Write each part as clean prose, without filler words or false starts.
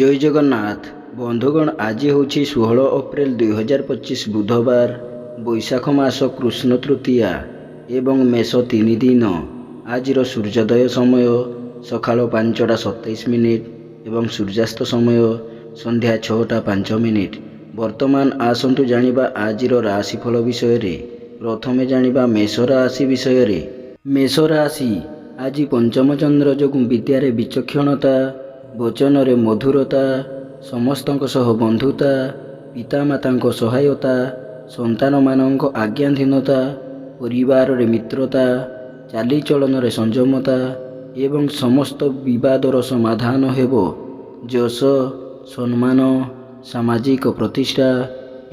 जय जगन्नाथ बंधुगण आज हूँ 16 अप्रैल 2025 बुधवार बैशाख मास कृष्ण तृतीया एवं मेष 3 दिन। आज सूर्योदय समय सकाल 5:27 एवं सूर्यास्त समय संध्या 6:05। वर्तमान आसतु जानिबा आज राशिफल विषय। प्रथमे जानिबा मेष राशि विषय। मेष राशि आज पंचम चंद्र जो विद्यारे विचक्षणता, वचन रे मधुरता, समस्तंक सह बंधुता, पितामाता सहायता, संतान मानक आज्ञाधीनता, परिवार रे मित्रता, चालीचलन रे संयमता एवं समस्त विवादर समाधान हेबो। जश सम्मान, सामाजिक प्रतिष्ठा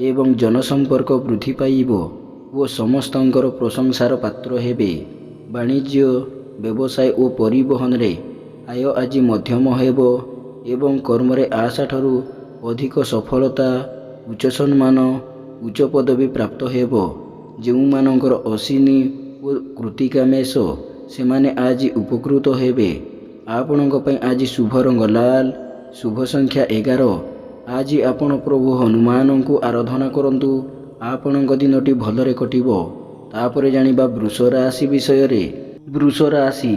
एवं जनसंपर्क वृद्धि पाइबो ओ समस्तंकर प्रशंसार पात्र हेबे। वाणिज्य, व्यवसाय और परिवहन रे आय आज मध्यम हेबो एवं कर्म रे आशा ठारू अधिक सफलता, उच्च सम्मान, उच्च पदवी प्राप्त हेबो। जेउ मानकर अश्विनी और कृतिका मेष सेमाने आज उपकृत हेबे। आपणक पई आज शुभ रंग लाल, शुभ संख्या 11। आज आपण प्रभु हनुमान को आराधना करंतु आपणक दिनटी भलरे कटिबो। तापरे जानिबा वृष राशि विषय रे। वृष राशि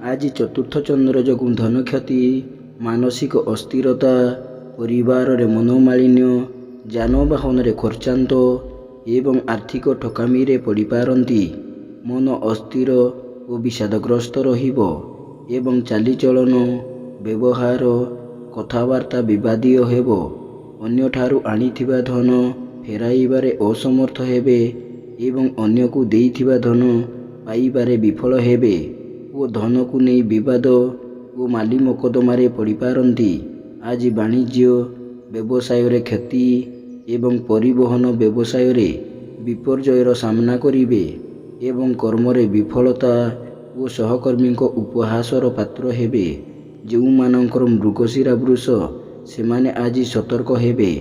आज चतुर्थ चंद्र जोगु धन क्षति, मानसिक अस्थिरता, परिवार रे मनोमालिन्य, जानवाहन रे खर्चांत एवं आर्थिक ठकामी रे पड़ी पारंती। मन अस्थिर और विषादग्रस्त रहिबो एवं चालीचलन, व्यवहार, कथावार्ता विवादीय हेबो। अन्य ठारू आनिथिबा धन फेराइबारे असमर्थ हेबे एवं अन्य को देइथिबा धन पाइबारे विफल हेबे ओ धन को नहीं विवाद और माली मोकदमारे पड़ी पारंती। आज वाणिज्य, व्यवसाय रे क्षति एवं परिवहन व्यवसाय रे विपर्ययर सामना करिवे एवं कर्म रे विफलता और सहकर्मी को उपहासर पात्र हेबे। जेउ मानकर मृगशिरा वृष सेमाने आज सतर्क हेबे।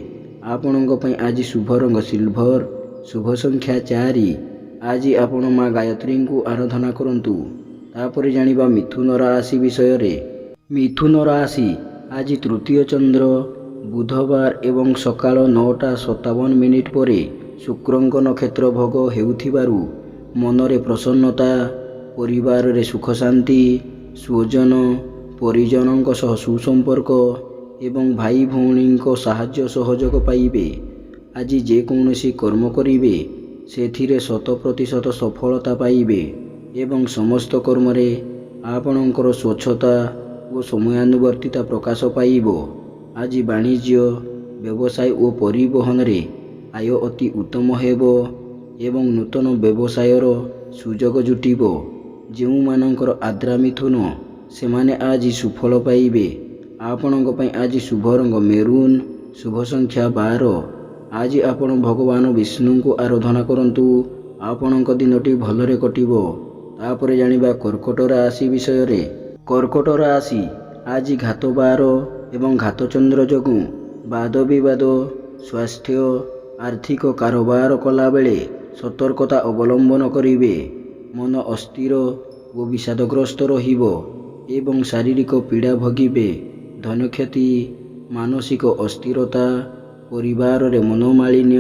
आपणक पई आज शुभ रंग सिल्भर, शुभ संख्या 4। आज आपण माँ गायत्री को आराधना करंतु। तापरे जानिबा मिथुन राशि विषय रे। मिथुन राशि आज तृतीय चंद्र बुधवार एवं सकाल 9:57 परे शुक्रंक नक्षत्र भोग हेउथिबारु मनरे प्रसन्नता, परिवार रे सुख शांति, स्वजन परिजनक सह सुसंपर्क एवं भाई भौणी साहाय्य सहयोग पाइबे। आज जेकोसी कर्म करिवे सेथिरे 100% सफलता पाइबे एवं समस्त कर्म रे आपणकर स्वच्छता और समयानुवर्तिता प्रकाश पाइबो। आज वाणिज्य, व्यवसाय और परिवहन रे आय अति उत्तम हेबो एवं नूतन व्यवसायर सुजोग जुटिबो। जेउ मानकर आद्रा मिथुन सेमाने आज सुफल पाइबे। आपणक पई आज शुभ रंग मेरून, शुभ संख्या 12। आज आपण भगवान विष्णु को आराधना करंतु आपणक दिनटी भलरे कटिबो। तापरे जानिबा कर्कट राशि विषय रे। कर्कट राशि आज घात 12 एवं घात चंद्र जोगु वाद विवाद, स्वास्थ्य, आर्थिक कारोबार कला बेले सतर्कता अवलंबन करिवे। मन अस्थिर और विषादग्रस्त रहिबो एवं शारीरिक पीड़ा भोगिबे। धन क्षति, मानसिक अस्थिरता, परिवार रे मनोमालिन्य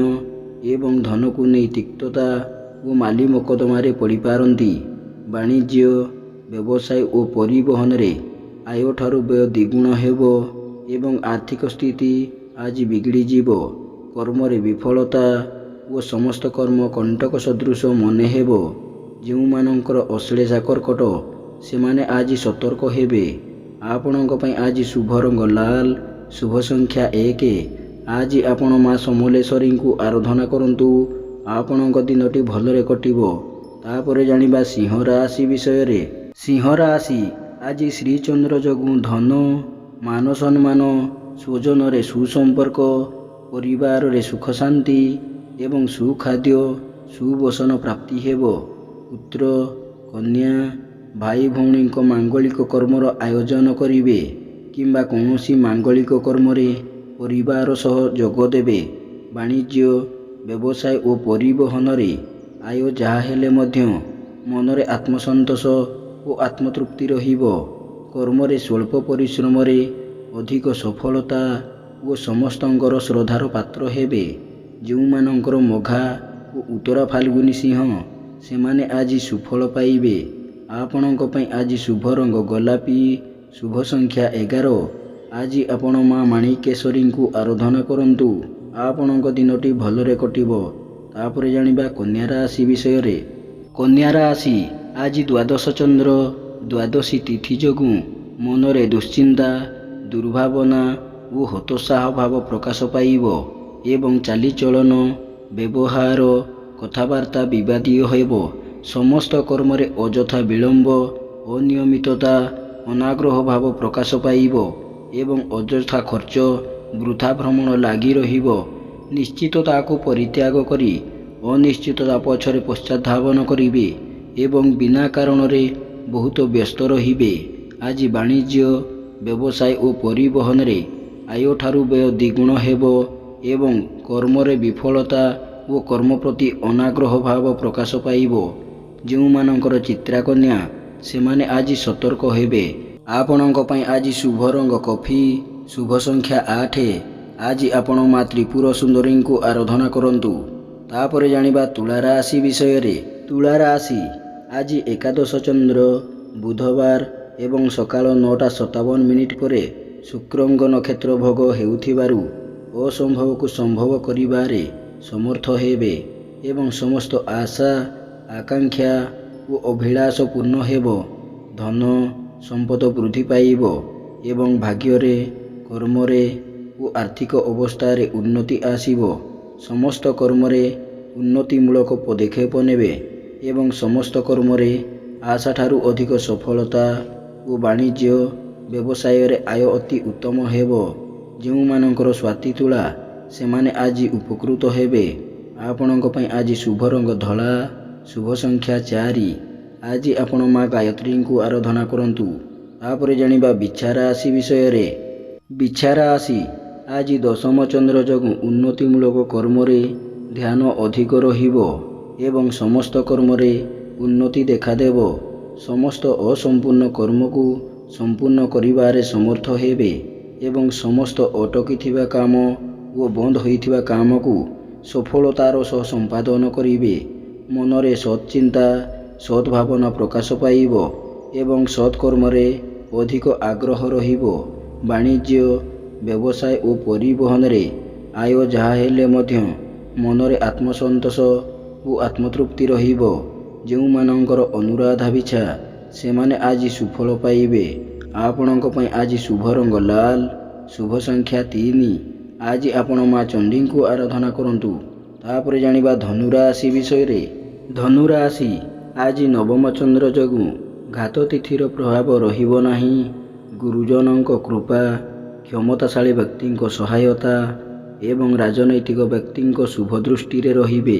एवं धन को नहीं तिक्तता और माली मोकदमारे पड़ी पारंती। वाणिज्य, व्यवसाय और परिवहन रे आय ठारू व्यय द्विगुण हेबो एवं आर्थिक स्थिति आज बिगड़ी जीवो। कर्म रे विफलता और समस्त कर्म कंटक सदृश मने हेबो। जेउ मानकर अश्लेषा कर्कट सेमाने आज सतर्क हेबे। आपणक पई आज शुभ रंग लाल, शुभ संख्या 1। आज आपण माँ समलेश्वरी को आराधना करंतु आपणक दिनटी भलरे कटिबो। तापरे जानिबा सिंह राशि विषय रे। सिंह राशि आज श्रीचंद्र जोगु धन, मान सम्मान, स्वजन रे सुसंपर्क, परिवार रे सुख शांति एवं सुखाद्य सुवसन प्राप्ति हेबो। पुत्र, कन्या, भाई भौणी मांगलिक कर्मर आयोजन करिवे किंबा कौनसी मांगलिक कर्म रे परिवार सह जोग देबे। वाणिज्य, व्यवसाय और परिवहन रे आय जहा हेले मध्य मनरे आत्मसंतोष और आत्मतृप्ति रहिबो। कर्म रे स्वल्प परिश्रम रे ଅଧିକ ସଫଳତା ଓ ସମସ୍ତଙ୍କର ଶ୍ରଦ୍ଧାର ପାତ୍ର ହେବେ। ଯେଉଁମାନଙ୍କର ମଘା ଓ ଉତ୍ତରା ଫାଲ୍ଗୁନୀ ସିଂହ ସେମାନେ ଆଜି ସୁଫଳ ପାଇବେ। ଆପଣଙ୍କ ପାଇଁ ଆଜି ଶୁଭ ରଙ୍ଗ ଗୋଲାପୀ, ଶୁଭ ସଂଖ୍ୟା 11। ଆଜି ଆପଣ ମା ମାଣିକେଶ୍ୱରୀଙ୍କୁ ଆରାଧନା କରନ୍ତୁ। ଆପଣଙ୍କ ଦିନଟି ଭଲରେ କଟିବ। ତାପରେ ଜାଣିବା କନ୍ୟା ରାଶି ବିଷୟରେ। କନ୍ୟା ରାଶି ଆଜି ଦ୍ୱାଦଶ ଚନ୍ଦ୍ର ଦ୍ୱାଦଶୀ ତିଥି ଯୋଗୁଁ ମନରେ ଦୁଶ୍ଚିନ୍ତା, ଦୁର୍ଭାବନା ଓ ହତୋତ୍ସାହ ଭାବ ପ୍ରକାଶ ପାଇବ ଏବଂ ଚାଲିଚଳନ, ବ୍ୟବହାର, କଥାବାର୍ତ୍ତା ବିବାଦୀୟ ହେବ। ସମସ୍ତ କର୍ମରେ ଅଯଥା ବିଳମ୍ବ, ଅନିୟମିତତା, ଅନାଗ୍ରହ ଭାବ ପ୍ରକାଶ ପାଇବ ଏବଂ ଅଯଥା ଖର୍ଚ୍ଚ, ବୃଥା ଭ୍ରମଣ ଲାଗି ରହିବ। ନିଶ୍ଚିତତାକୁ ପରିତ୍ୟାଗ କରି ଅନିଶ୍ଚିତତା ପଛରେ ପଶ୍ଚାତଧାବନ କରିବେ ଏବଂ ବିନା କାରଣରେ ବହୁତ ବ୍ୟସ୍ତ ରହିବେ। ଆଜି ବାଣିଜ୍ୟ, ବ୍ୟବସାୟ ଓ ପରିବହନରେ ଆୟଠାରୁ ବ୍ୟୟ ଦ୍ୱିଗୁଣ ହେବ ଏବଂ କର୍ମରେ ବିଫଳତା ଓ କର୍ମ ପ୍ରତି ଅନାଗ୍ରହ ଭାବ ପ୍ରକାଶ ପାଇବ। ଯେଉଁମାନଙ୍କର ଚିତ୍ରା କନ୍ୟା ସେମାନେ ଆଜି ସତର୍କ ହେବେ। ଆପଣଙ୍କ ପାଇଁ ଆଜି ଶୁଭ ରଙ୍ଗ କଫି, ଶୁଭ ସଂଖ୍ୟା 8। ଆଜି ଆପଣ ମା ତ୍ରିପୁର ସୁନ୍ଦରୀଙ୍କୁ ଆରାଧନା କରନ୍ତୁ। ତାପରେ ଜାଣିବା ତୁଳା ରାଶି ବିଷୟରେ। ତୁଳା ରାଶି ଆଜି ଏକାଦଶ ଚନ୍ଦ୍ର ବୁଧବାର ଏବଂ ସକାଳ 9:57 ପରେ ଶୁକ୍ରଙ୍କ ନକ୍ଷତ୍ର ଭୋଗ ହେଉଥିବାରୁ ଅସମ୍ଭବକୁ ସମ୍ଭବ କରିବାରେ ସମର୍ଥ ହେବେ ଏବଂ ସମସ୍ତ ଆଶା, ଆକାଂକ୍ଷା ଓ ଅଭିଳାଷ ପୂର୍ଣ୍ଣ ହେବ। ଧନ ସମ୍ପଦ ବୃଦ୍ଧି ପାଇବ ଏବଂ ଭାଗ୍ୟରେ, କର୍ମରେ ଓ ଆର୍ଥିକ ଅବସ୍ଥାରେ ଉନ୍ନତି ଆସିବ। ସମସ୍ତ କର୍ମରେ ଉନ୍ନତିମୂଳକ ପଦକ୍ଷେପ ନେବେ ଏବଂ ସମସ୍ତ କର୍ମରେ ଆଶାଠାରୁ ଅଧିକ ସଫଳତା ଓ ବାଣିଜ୍ୟ, ବ୍ୟବସାୟରେ ଆୟ ଅତି ଉତ୍ତମ ହେବ। ଯେଉଁମାନଙ୍କର ସ୍ୱାତି ତୁଳା ସେମାନେ ଆଜି ଉପକୃତ ହେବେ। ଆପଣଙ୍କ ପାଇଁ ଆଜି ଶୁଭ ରଙ୍ଗ ଧଳା, ଶୁଭ ସଂଖ୍ୟା 4। ଆଜି ଆପଣ ମା ଗାୟତ୍ରୀଙ୍କୁ ଆରାଧନା କରନ୍ତୁ। ତାପରେ ଜାଣିବା ବିଛା ରାଶି ବିଷୟରେ। ବିଛା ରାଶି ଆଜି ଦଶମ ଚନ୍ଦ୍ର ଯୋଗୁଁ ଉନ୍ନତିମୂଳକ କର୍ମରେ ଧ୍ୟାନ ଅଧିକ ରହିବ ଏବଂ ସମସ୍ତ କର୍ମରେ ଉନ୍ନତି ଦେଖାଦେବ। ସମସ୍ତ ଅସମ୍ପୂର୍ଣ୍ଣ କର୍ମକୁ ସମ୍ପୂର୍ଣ୍ଣ କରିବାରେ ସମର୍ଥ ହେବେ ଏବଂ ସମସ୍ତ ଅଟକିଥିବା କାମ ଓ ବନ୍ଦ ହୋଇଥିବା କାମକୁ ସଫଳତାର ସହ ସମ୍ପାଦନ କରିବେ। ମନରେ ସତ୍ ଚିନ୍ତା, ସତ୍ ଭାବନା ପ୍ରକାଶ ପାଇବ ଏବଂ ସତ୍ କର୍ମରେ ଅଧିକ ଆଗ୍ରହ ରହିବ। ବାଣିଜ୍ୟ, ବ୍ୟବସାୟ ଓ ପରିବହନରେ ଆୟ ଯାହା ହେଲେ ମଧ୍ୟ ମନରେ ଆତ୍ମସନ୍ତୋଷ ଓ ଆତ୍ମତୃପ୍ତି ରହିବ। ଯେଉଁମାନଙ୍କର ଅନୁରାଧା ବିଛା ସେମାନେ ଆଜି ସୁଫଳ ପାଇବେ। ଆପଣଙ୍କ ପାଇଁ ଆଜି ଶୁଭ ରଙ୍ଗ ଲାଲ, ଶୁଭ ସଂଖ୍ୟା 3। ଆଜି ଆପଣ ମା ଚଣ୍ଡୀଙ୍କୁ ଆରାଧନା କରନ୍ତୁ। ତାପରେ ଜାଣିବା ଧନୁ ରାଶି ବିଷୟରେ। ଧନୁ ରାଶି ଆଜି ନବମ ଚନ୍ଦ୍ର ଯୋଗୁଁ ଘାତ ତିଥିର ପ୍ରଭାବ ରହିବ ନାହିଁ। ଗୁରୁଜନଙ୍କ କୃପା, କ୍ଷମତାଶାଳୀ ବ୍ୟକ୍ତିଙ୍କ ସହାୟତା ଏବଂ ରାଜନୈତିକ ବ୍ୟକ୍ତିଙ୍କ ଶୁଭ ଦୃଷ୍ଟିରେ ରହିବେ।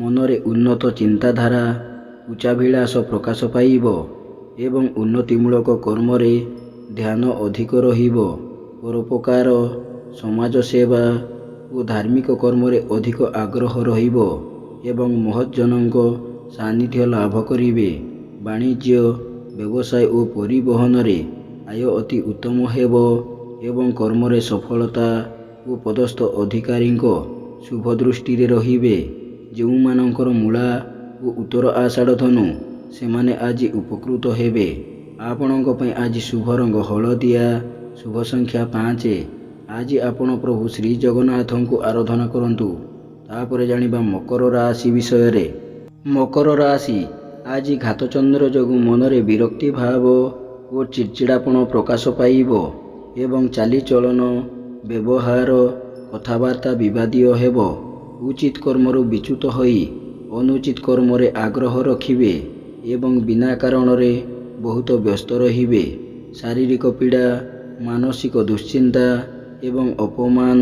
ମନରେ ଉନ୍ନତ ଚିନ୍ତାଧାରା, ଉଚ୍ଚାଭିଳାଷ ପ୍ରକାଶ ପାଇବ ଏବଂ ଉନ୍ନତିମୂଳକ କର୍ମରେ ଧ୍ୟାନ ଅଧିକ ରହିବ। ପରୋପକାର, ସମାଜ ସେବା ଓ ଧାର୍ମିକ କର୍ମରେ ଅଧିକ ଆଗ୍ରହ ରହିବ ଏବଂ ମହତଜନଙ୍କ ସାନ୍ନିଧ୍ୟ ଲାଭ କରିବେ। ବାଣିଜ୍ୟ, ବ୍ୟବସାୟ ଓ ପରିବହନରେ ଆୟ ଅତି ଉତ୍ତମ ହେବ ଏବଂ କର୍ମରେ ସଫଳତା ଓ ପଦସ୍ଥ ଅଧିକାରୀଙ୍କ ଶୁଭ ଦୃଷ୍ଟିରେ ରହିବେ। ଯେଉଁମାନଙ୍କର ମୂଳା ଓ ଉତ୍ତର ଆଷାଢ଼ ଧନୁ ସେମାନେ ଆଜି ଉପକୃତ ହେବେ। ଆପଣଙ୍କ ପାଇଁ ଆଜି ଶୁଭ ରଙ୍ଗ ହଳଦିଆ, ଶୁଭ ସଂଖ୍ୟା 5। ଆଜି ଆପଣ ପ୍ରଭୁ ଶ୍ରୀ ଜଗନ୍ନାଥଙ୍କୁ ଆରାଧନା କରନ୍ତୁ। ତାପରେ ଜାଣିବା ମକର ରାଶି ବିଷୟରେ। ମକର ରାଶି ଆଜି ଘାତଚନ୍ଦ୍ର ଯୋଗୁଁ ମନରେ ବିରକ୍ତି ଭାବ ଓ ଚିଡ଼ଚିଡ଼ାପଣ ପ୍ରକାଶ ପାଇବ ଏବଂ ଚାଲିଚଳନ, ବ୍ୟବହାର, କଥାବାର୍ତ୍ତା ବିବାଦୀୟ ହେବ। ଉଚିତ କର୍ମରୁ ବିଚ୍ୟୁତ ହୋଇ ଅନୁଚିତ କର୍ମରେ ଆଗ୍ରହ ରଖିବେ ଏବଂ ବିନା କାରଣରେ ବହୁତ ବ୍ୟସ୍ତ ରହିବେ। ଶାରୀରିକ ପୀଡ଼ା, ମାନସିକ ଦୁଶ୍ଚିନ୍ତା ଏବଂ ଅପମାନ,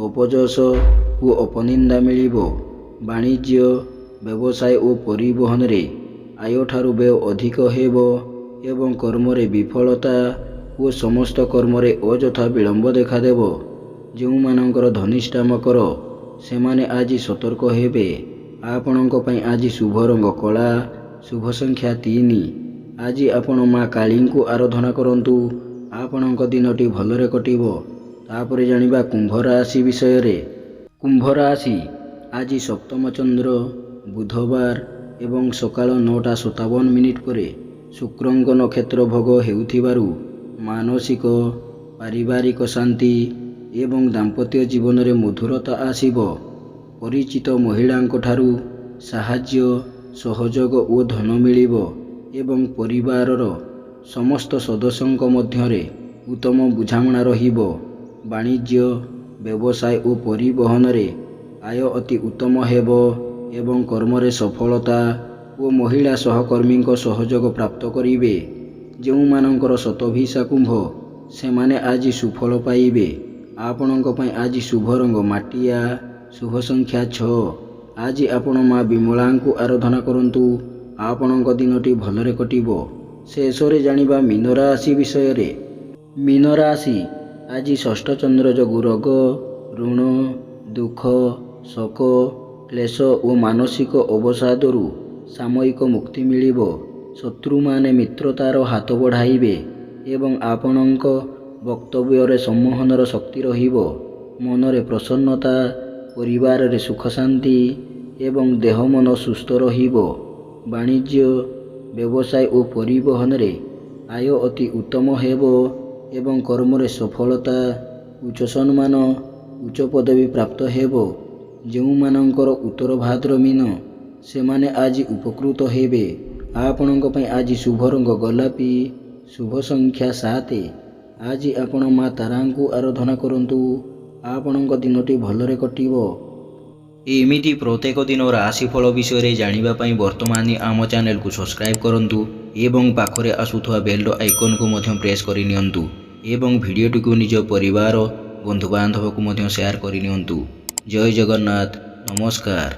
ଅପଯଶ ଓ ଅପନିନ୍ଦା ମିଳିବ। ବାଣିଜ୍ୟ, ବ୍ୟବସାୟ ଓ ପରିବହନରେ ଆୟଠାରୁ ବ୍ୟୟ ଅଧିକ ହେବ ଏବଂ କର୍ମରେ ବିଫଳତା ଓ ସମସ୍ତ କର୍ମରେ ଅଯଥା ବିଳମ୍ବ ଦେଖାଦେବ। ଯେଉଁମାନଙ୍କର ଧନିଷ୍ଠା ମକର ସେମାନେ ଆଜି ସତର୍କ ହେବେ। ଆପଣଙ୍କ ପାଇଁ ଆଜି ଶୁଭ ରଙ୍ଗ କଳା, ଶୁଭ ସଂଖ୍ୟା 3। ଆଜି ଆପଣ ମା କାଳୀଙ୍କୁ ଆରାଧନା କରନ୍ତୁ। ଆପଣଙ୍କ ଦିନଟି ଭଲରେ କଟିବ। ତାପରେ ଜାଣିବା କୁମ୍ଭ ରାଶି ବିଷୟରେ। କୁମ୍ଭ ରାଶି ଆଜି ସପ୍ତମ ଚନ୍ଦ୍ର ବୁଧବାର ଏବଂ ସକାଳ 9:57 ପରେ ଶୁକ୍ରଙ୍କ ନକ୍ଷତ୍ର ଭୋଗ ହେଉଥିବାରୁ ମାନସିକ ପାରିବାରିକ ଶାନ୍ତି ଏବଂ ଦାମ୍ପତ୍ୟ ଜୀବନରେ ମଧୁରତା ଆସିବ। ପରିଚିତ ମହିଳାଙ୍କ ଠାରୁ ସାହାଯ୍ୟ ସହଯୋଗ ଓ ଧନ ମିଳିବ ଏବଂ ପରିବାରର ସମସ୍ତ ସଦସ୍ୟଙ୍କ ମଧ୍ୟରେ ଉତ୍ତମ ବୁଝାମଣା ରହିବ। ବାଣିଜ୍ୟ ବ୍ୟବସାୟ ଓ ପରିବହନରେ ଆୟ ଅତି ଉତ୍ତମ ହେବ ଏବଂ କର୍ମରେ ସଫଳତା ଓ ମହିଳା ସହକର୍ମୀଙ୍କ ସହଯୋଗ ପ୍ରାପ୍ତ କରିବେ। ଯେଉଁମାନଙ୍କର ଶତଭିସା କୁମ୍ଭ ସେମାନେ ଆଜି ସୁଫଳ ପାଇବେ। ଆପଣଙ୍କ ପାଇଁ ଆଜି ଶୁଭ ରଙ୍ଗ ମାଟିଆ, ଶୁଭ ସଂଖ୍ୟା 6। ଆଜି ଆପଣ ମା ବିମଳାଙ୍କୁ ଆରାଧନା କରନ୍ତୁ। ଆପଣଙ୍କ ଦିନଟି ଭଲରେ କଟିବ। ଶେଷରେ ଜାଣିବା ମୀନ ରାଶି ବିଷୟରେ। ମୀନ ରାଶି ଆଜି ଷଷ୍ଠ ଚନ୍ଦ୍ର ଯୋଗୁଁ ରୋଗ, ଋଣ, ଦୁଃଖ, ଶୋକ, କ୍ଲେଶ ଓ ମାନସିକ ଅବସାଦରୁ ସାମୟିକ ମୁକ୍ତି ମିଳିବ। ଶତ୍ରୁମାନେ ମିତ୍ରତାର ହାତ ବଢ଼ାଇବେ ଏବଂ ଆପଣଙ୍କ ବକ୍ତବ୍ୟରେ ସମ୍ମୋହନର ଶକ୍ତି ରହିବ। ମନରେ ପ୍ରସନ୍ନତା, ପରିବାରରେ ସୁଖ ଶାନ୍ତି ଏବଂ ଦେହ ମନ ସୁସ୍ଥ ରହିବ। ବାଣିଜ୍ୟ ବ୍ୟବସାୟ ଓ ପରିବହନରେ ଆୟ ଅତି ଉତ୍ତମ ହେବ ଏବଂ କର୍ମରେ ସଫଳତା, ଉଚ୍ଚ ସମ୍ମାନ, ଉଚ୍ଚ ପଦବୀ ପ୍ରାପ୍ତ ହେବ। ଯେଉଁମାନଙ୍କର ଉତ୍ତର ଭାଦ୍ର ମୀନ ସେମାନେ ଆଜି ଉପକୃତ ହେବେ। ଆପଣଙ୍କ ପାଇଁ ଆଜି ଶୁଭ ରଙ୍ଗ ଗୋଲାପୀ, ଶୁଭ ସଂଖ୍ୟା 7। ଆଜି ଆପଣ ମା ତାରାଙ୍କୁ ଆରାଧନା କରନ୍ତୁ। ଆପଣଙ୍କ ଦିନଟି ଭଲରେ କଟିବ। ଏମିତି ପ୍ରତ୍ୟେକ ଦିନ ରାଶିଫଳ ବିଷୟରେ ଜାଣିବା ପାଇଁ ବର୍ତ୍ତମାନ ଆମ ଚ୍ୟାନେଲକୁ ସବସ୍କ୍ରାଇବ୍ କରନ୍ତୁ ଏବଂ ପାଖରେ ଆସୁଥିବା ବେଲ୍ର ଆଇକନ୍କୁ ମଧ୍ୟ ପ୍ରେସ୍ କରିନିଅନ୍ତୁ ଏବଂ ଭିଡ଼ିଓଟିକୁ ନିଜ ପରିବାର ବନ୍ଧୁବାନ୍ଧବକୁ ମଧ୍ୟ ସେୟାର କରିନିଅନ୍ତୁ। ଜୟ ଜଗନ୍ନାଥ। ନମସ୍କାର।